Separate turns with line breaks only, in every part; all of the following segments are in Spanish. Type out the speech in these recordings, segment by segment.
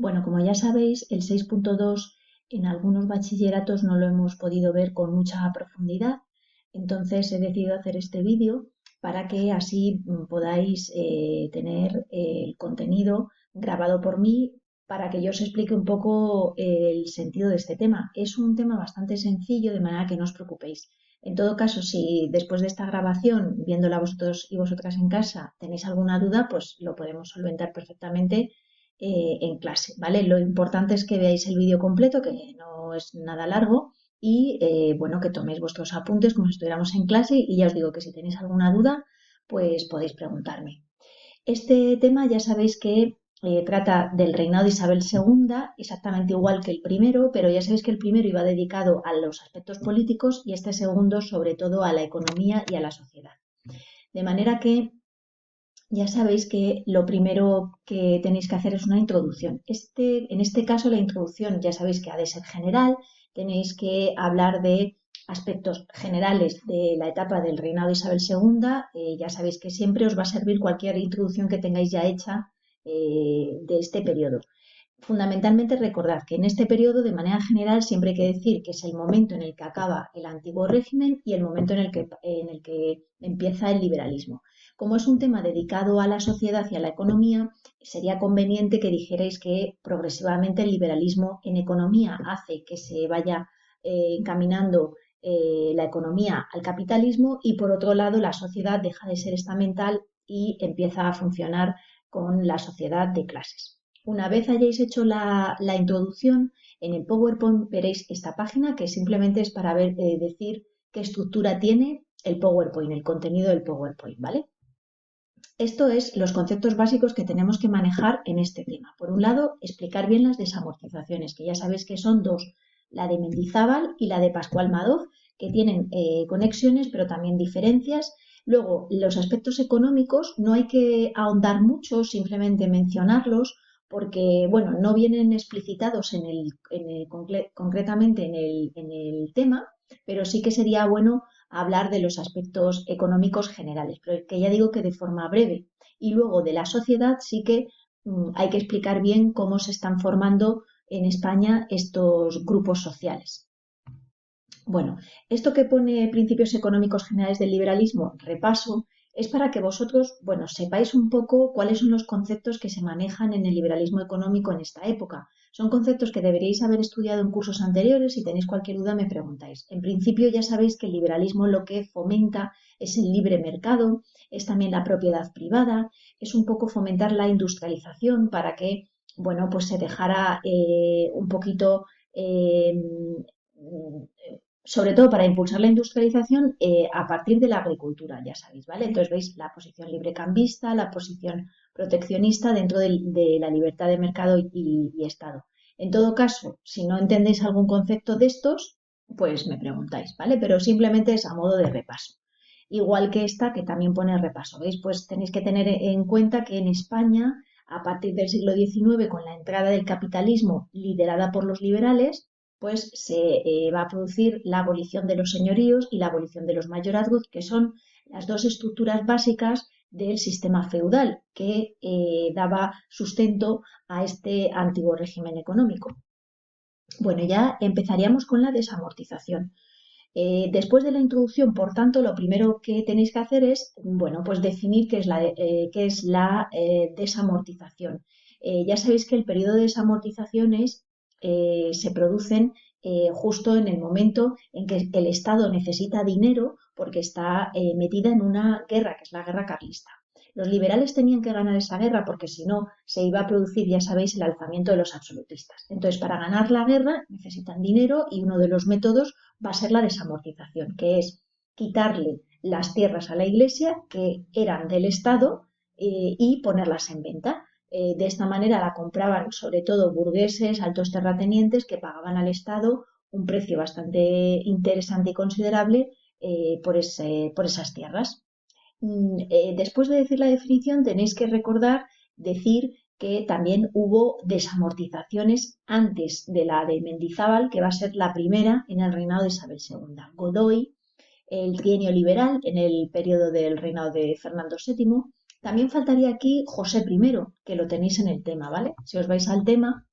Bueno, como ya sabéis, el 6.2 en algunos bachilleratos no lo hemos podido ver con mucha profundidad, entonces he decidido hacer este vídeo para que así podáis tener el contenido grabado por mí para que yo os explique un poco el sentido de este tema. Es un tema bastante sencillo, de manera que no os preocupéis. En todo caso, si después de esta grabación, viéndola vosotros y vosotras en casa, tenéis alguna duda, pues lo podemos solventar perfectamente en clase, ¿vale? Lo importante es que veáis el vídeo completo, que no es nada largo, y bueno, que toméis vuestros apuntes como si estuviéramos en clase y ya os digo que si tenéis alguna duda, pues podéis preguntarme. Este tema ya sabéis que trata del reinado de Isabel II, exactamente igual que el primero, pero ya sabéis que el primero iba dedicado a los aspectos políticos y este segundo sobre todo a la economía y a la sociedad. De manera que ya sabéis que lo primero que tenéis que hacer es una introducción. En este caso, la introducción ya sabéis que ha de ser general, tenéis que hablar de aspectos generales de la etapa del reinado de Isabel II. Ya sabéis que siempre os va a servir cualquier introducción que tengáis ya hecha de este periodo. Fundamentalmente recordad que en este periodo, de manera general, siempre hay que decir que es el momento en el que acaba el antiguo régimen y el momento en el que empieza el liberalismo. Como es un tema dedicado a la sociedad y a la economía, sería conveniente que dijerais que progresivamente el liberalismo en economía hace que se vaya encaminando la economía al capitalismo y por otro lado la sociedad deja de ser estamental y empieza a funcionar con la sociedad de clases. Una vez hayáis hecho la introducción, en el PowerPoint veréis esta página que simplemente es para decir qué estructura tiene el PowerPoint, el contenido del PowerPoint, ¿vale? Esto es los conceptos básicos que tenemos que manejar en este tema. Por un lado, explicar bien las desamortizaciones, que ya sabéis que son dos, la de Mendizábal y la de Pascual Madoz, que tienen conexiones pero también diferencias. Luego, los aspectos económicos no hay que ahondar mucho, simplemente mencionarlos, porque bueno, no vienen explicitados concretamente en el tema, pero sí que sería bueno hablar de los aspectos económicos generales, pero que ya digo que de forma breve. Y luego de la sociedad sí que hay que explicar bien cómo se están formando en España estos grupos sociales. Bueno, esto que pone principios económicos generales del liberalismo, repaso, es para que vosotros, bueno, sepáis un poco cuáles son los conceptos que se manejan en el liberalismo económico en esta época. Son conceptos que deberíais haber estudiado en cursos anteriores. Si tenéis cualquier duda me preguntáis. En principio ya sabéis que el liberalismo lo que fomenta es el libre mercado, es también la propiedad privada, es un poco fomentar la industrialización para que, bueno, pues se dejara un poquito sobre todo para impulsar la industrialización a partir de la agricultura, ya sabéis, ¿vale? Entonces veis la posición librecambista, la posición proteccionista dentro de la libertad de mercado y Estado. En todo caso, si no entendéis algún concepto de estos, pues me preguntáis, ¿vale? Pero simplemente es a modo de repaso. Igual que esta, que también pone repaso, ¿veis? Pues tenéis que tener en cuenta que en España, a partir del siglo XIX, con la entrada del capitalismo liderada por los liberales, pues se va a producir la abolición de los señoríos y la abolición de los mayorazgos, que son las dos estructuras básicas del sistema feudal que daba sustento a este antiguo régimen económico. Bueno, ya empezaríamos con la desamortización. Después de la introducción, por tanto, lo primero que tenéis que hacer es, bueno, pues definir qué es la desamortización. Ya sabéis que el periodo de desamortizaciones se producen justo en el momento en que el Estado necesita dinero porque está metida en una guerra, que es la guerra carlista. Los liberales tenían que ganar esa guerra porque si no se iba a producir, ya sabéis, el alzamiento de los absolutistas. Entonces, para ganar la guerra necesitan dinero y uno de los métodos va a ser la desamortización, que es quitarle las tierras a la Iglesia que eran del Estado y ponerlas en venta. De esta manera la compraban sobre todo burgueses, altos terratenientes que pagaban al Estado un precio bastante interesante y considerable por esas tierras. Después de decir la definición tenéis que recordar decir que también hubo desamortizaciones antes de la de Mendizábal, que va a ser la primera en el reinado de Isabel II. Godoy, el trienio liberal en el periodo del reinado de Fernando VII. También faltaría aquí José I, que lo tenéis en el tema, ¿vale? Si os vais al tema,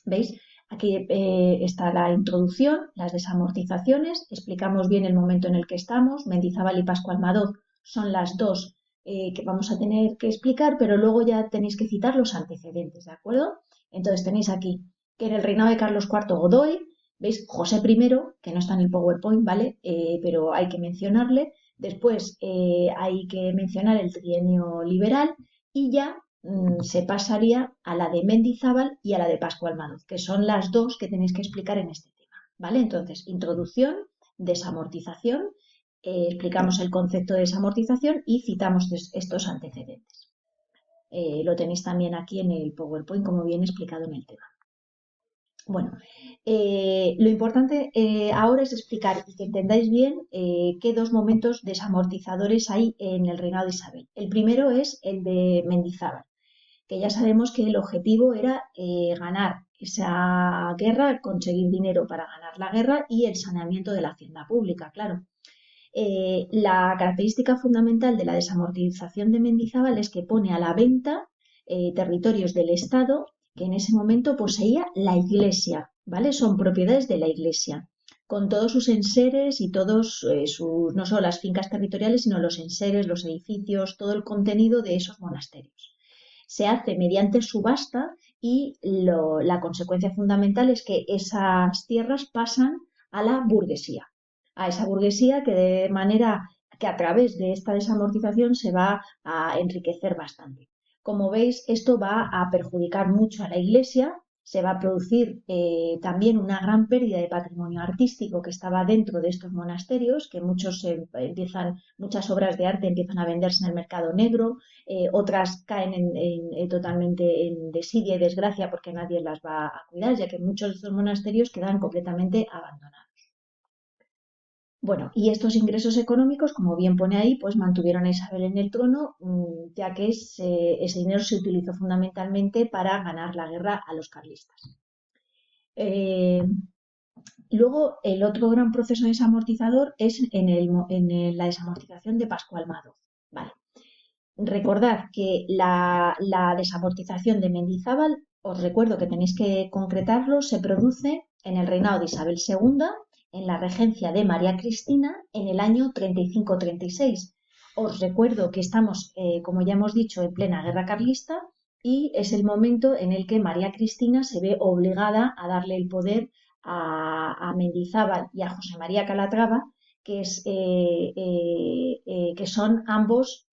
¿Veis? Aquí está la introducción, las desamortizaciones, explicamos bien el momento en el que estamos. Mendizábal y Pascual Madoz son las dos que vamos a tener que explicar, pero luego ya tenéis que citar los antecedentes, ¿de acuerdo? Entonces tenéis aquí que en el reinado de Carlos IV Godoy, ¿veis? José I, que no está en el PowerPoint, ¿vale? Pero hay que mencionarle. Después hay que mencionar el trienio liberal y ya se pasaría a la de Mendizábal y a la de Pascual Madoz, que son las dos que tenéis que explicar en este tema, ¿vale? Entonces, introducción, desamortización, explicamos el concepto de desamortización y citamos estos antecedentes. Lo tenéis también aquí en el PowerPoint, como bien explicado en el tema. Bueno, lo importante ahora es explicar y que entendáis bien qué dos momentos desamortizadores hay en el reinado de Isabel. El primero es el de Mendizábal, que ya sabemos que el objetivo era ganar esa guerra, conseguir dinero para ganar la guerra y el saneamiento de la hacienda pública, claro. La característica fundamental de la desamortización de Mendizábal es que pone a la venta territorios del Estado que en ese momento poseía la Iglesia, ¿vale? Son propiedades de la Iglesia, con todos sus enseres y todos sus, no solo las fincas territoriales, sino los enseres, los edificios, todo el contenido de esos monasterios. Se hace mediante subasta y la consecuencia fundamental es que esas tierras pasan a la burguesía, a esa burguesía que de manera que a través de esta desamortización se va a enriquecer bastante. Como veis, esto va a perjudicar mucho a la Iglesia, se va a producir también una gran pérdida de patrimonio artístico que estaba dentro de estos monasterios, que muchas obras de arte empiezan a venderse en el mercado negro, otras caen totalmente en desidia y desgracia porque nadie las va a cuidar, ya que muchos de estos monasterios quedan completamente abandonados. Bueno, y estos ingresos económicos, como bien pone ahí, pues mantuvieron a Isabel en el trono, ya que ese dinero se utilizó fundamentalmente para ganar la guerra a los carlistas. Luego, el otro gran proceso desamortizador es en la desamortización de Pascual Madoz. Vale. Recordad que la desamortización de Mendizábal, os recuerdo que tenéis que concretarlo, se produce en el reinado de Isabel II, en la regencia de María Cristina, en el año 35-36. Os recuerdo que estamos, como ya hemos dicho, en plena guerra carlista y es el momento en el que María Cristina se ve obligada a darle el poder a Mendizábal y a José María Calatrava, que son ambos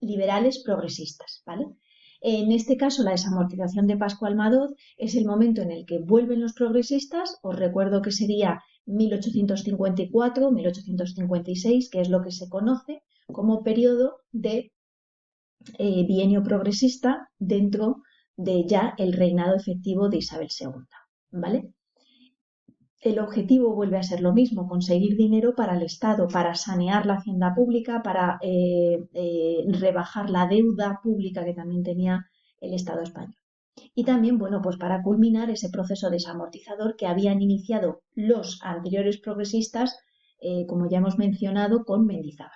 liberales progresistas, ¿vale? En este caso, la desamortización de Pascual Madoz es el momento en el que vuelven los progresistas. Os recuerdo que sería 1854-1856, que es lo que se conoce como periodo de bienio progresista dentro de ya el reinado efectivo de Isabel II, ¿vale? El objetivo vuelve a ser lo mismo, conseguir dinero para el Estado, para sanear la hacienda pública, para rebajar la deuda pública que también tenía el Estado español. Y también, bueno, pues para culminar ese proceso desamortizador que habían iniciado los anteriores progresistas, como ya hemos mencionado, con Mendizábal.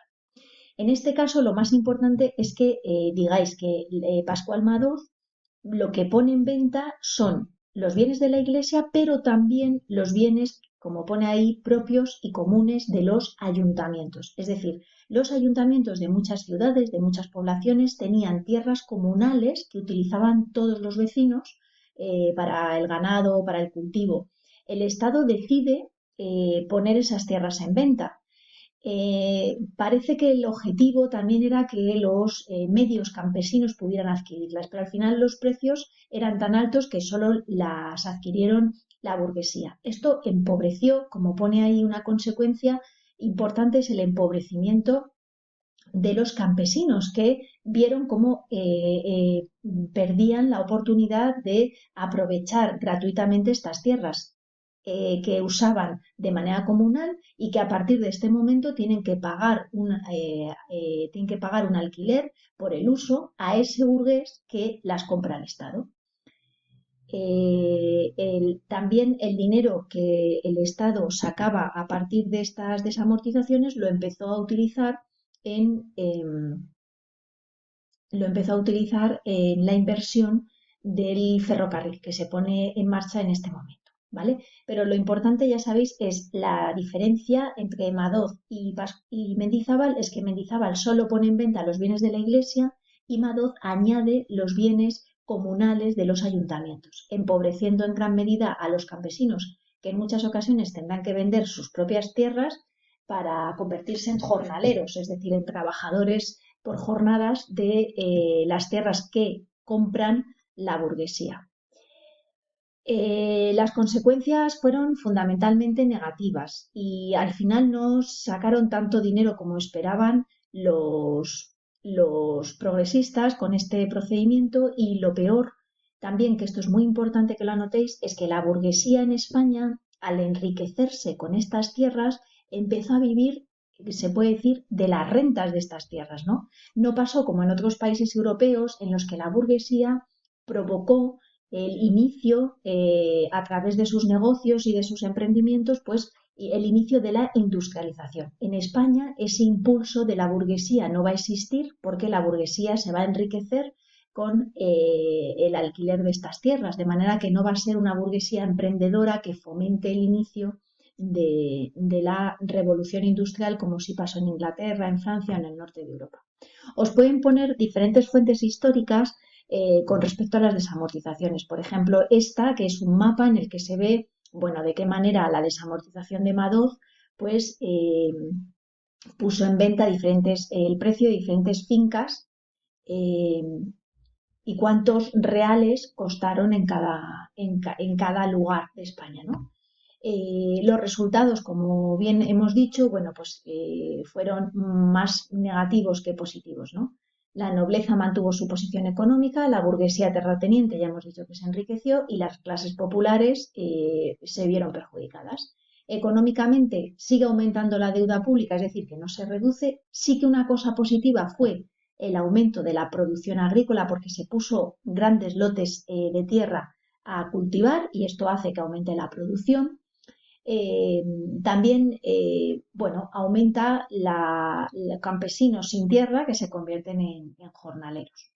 En este caso, lo más importante es que digáis que Pascual Madoz lo que pone en venta son los bienes de la Iglesia, pero también los bienes, como pone ahí, propios y comunes de los ayuntamientos. Es decir, los ayuntamientos de muchas ciudades, de muchas poblaciones, tenían tierras comunales que utilizaban todos los vecinos para el ganado, para el cultivo. El Estado decide poner esas tierras en venta. Parece que el objetivo también era que los medios campesinos pudieran adquirirlas, pero al final los precios eran tan altos que solo las adquirieron la burguesía. Esto empobreció, como pone ahí una consecuencia importante, es el empobrecimiento de los campesinos que vieron cómo perdían la oportunidad de aprovechar gratuitamente estas tierras que usaban de manera comunal y que a partir de este momento tienen que pagar un alquiler por el uso a ese burgués que las compra al Estado. También el dinero que el Estado sacaba a partir de estas desamortizaciones lo empezó a utilizar en la inversión del ferrocarril que se pone en marcha en este momento, ¿vale? Pero lo importante, ya sabéis, es la diferencia entre Madoz y Mendizábal, es que Mendizábal solo pone en venta los bienes de la Iglesia y Madoz añade los bienes comunales de los ayuntamientos, empobreciendo en gran medida a los campesinos, que en muchas ocasiones tendrán que vender sus propias tierras para convertirse en jornaleros, es decir, en trabajadores por jornadas de las tierras que compran la burguesía. Las consecuencias fueron fundamentalmente negativas y al final no sacaron tanto dinero como esperaban los progresistas con este procedimiento, y lo peor también, que esto es muy importante que lo anotéis, es que la burguesía en España, al enriquecerse con estas tierras, empezó a vivir, se puede decir, de las rentas de estas tierras, ¿no? No pasó como en otros países europeos en los que la burguesía provocó el inicio, a través de sus negocios y de sus emprendimientos, pues el inicio de la industrialización. En España ese impulso de la burguesía no va a existir, porque la burguesía se va a enriquecer con el alquiler de estas tierras, de manera que no va a ser una burguesía emprendedora que fomente el inicio de la revolución industrial, como sí pasó en Inglaterra, en Francia o en el norte de Europa. Os pueden poner diferentes fuentes históricas con respecto a las desamortizaciones. Por ejemplo, esta, que es un mapa en el que se ve, bueno, de qué manera la desamortización de Madoz, pues puso en venta el precio de diferentes fincas, eh, y cuántos reales costaron en cada lugar de España, ¿no? Los resultados, como bien hemos dicho, bueno, pues fueron más negativos que positivos, ¿no? La nobleza mantuvo su posición económica, la burguesía terrateniente, ya hemos dicho que se enriqueció, y las clases populares se vieron perjudicadas. Económicamente sigue aumentando la deuda pública, es decir, que no se reduce. Sí que una cosa positiva fue el aumento de la producción agrícola, porque se puso grandes lotes de tierra a cultivar y esto hace que aumente la producción. Eh, También, bueno, aumenta los campesinos sin tierra que se convierten en jornaleros.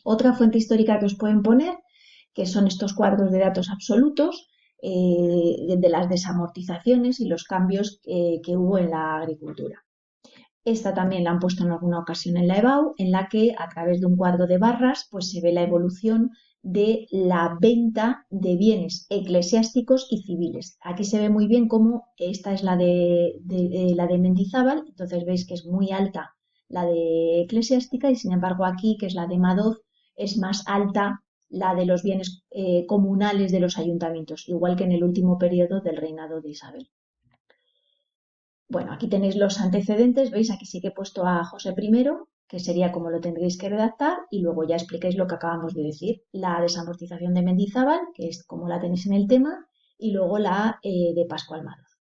Otra fuente histórica que os pueden poner, que son estos cuadros de datos absolutos de las desamortizaciones y los cambios que hubo en la agricultura. Esta también la han puesto en alguna ocasión en la EBAU, en la que a través de un cuadro de barras pues se ve la evolución de la venta de bienes eclesiásticos y civiles. Aquí se ve muy bien cómo esta es la de Mendizábal, entonces veis que es muy alta la de eclesiástica, y sin embargo aquí, que es la de Madoz, es más alta la de los bienes comunales de los ayuntamientos, igual que en el último periodo del reinado de Isabel. Bueno, aquí tenéis los antecedentes, veis, aquí sí que he puesto a José I, que sería como lo tendréis que redactar, y luego ya explicáis lo que acabamos de decir, la desamortización de Mendizábal, que es como la tenéis en el tema, y luego la de Pascual Madoz.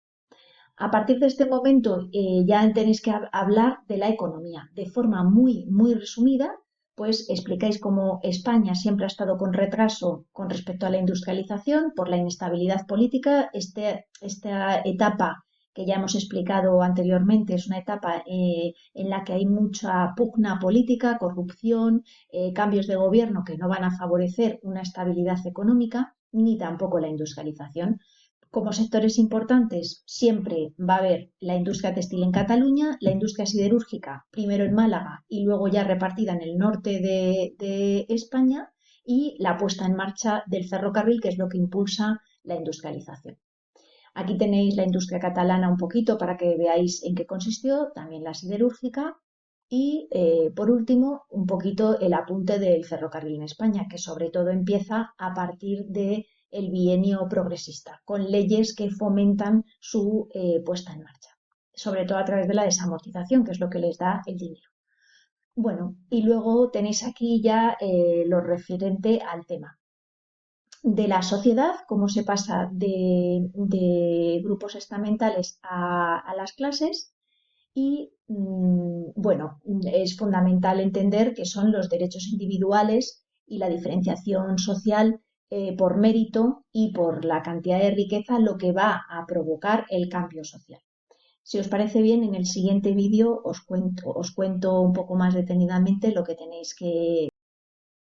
A partir de este momento ya tenéis que hablar de la economía. De forma muy, muy resumida, pues explicáis cómo España siempre ha estado con retraso con respecto a la industrialización por la inestabilidad política. Esta etapa que ya hemos explicado anteriormente es una etapa en la que hay mucha pugna política, corrupción, cambios de gobierno que no van a favorecer una estabilidad económica ni tampoco la industrialización. Como sectores importantes siempre va a haber la industria textil en Cataluña, la industria siderúrgica primero en Málaga y luego ya repartida en el norte de España, y la puesta en marcha del ferrocarril, que es lo que impulsa la industrialización. Aquí tenéis la industria catalana un poquito para que veáis en qué consistió, también la siderúrgica, y por último un poquito el apunte del ferrocarril en España, que sobre todo empieza a partir de el bienio progresista, con leyes que fomentan su puesta en marcha, sobre todo a través de la desamortización, que es lo que les da el dinero. Bueno, y luego tenéis aquí ya lo referente al tema de la sociedad, cómo se pasa de grupos estamentales a las clases. Y bueno, es fundamental entender que son los derechos individuales y la diferenciación social por mérito y por la cantidad de riqueza lo que va a provocar el cambio social. Si os parece bien, en el siguiente vídeo os cuento un poco más detenidamente lo que tenéis que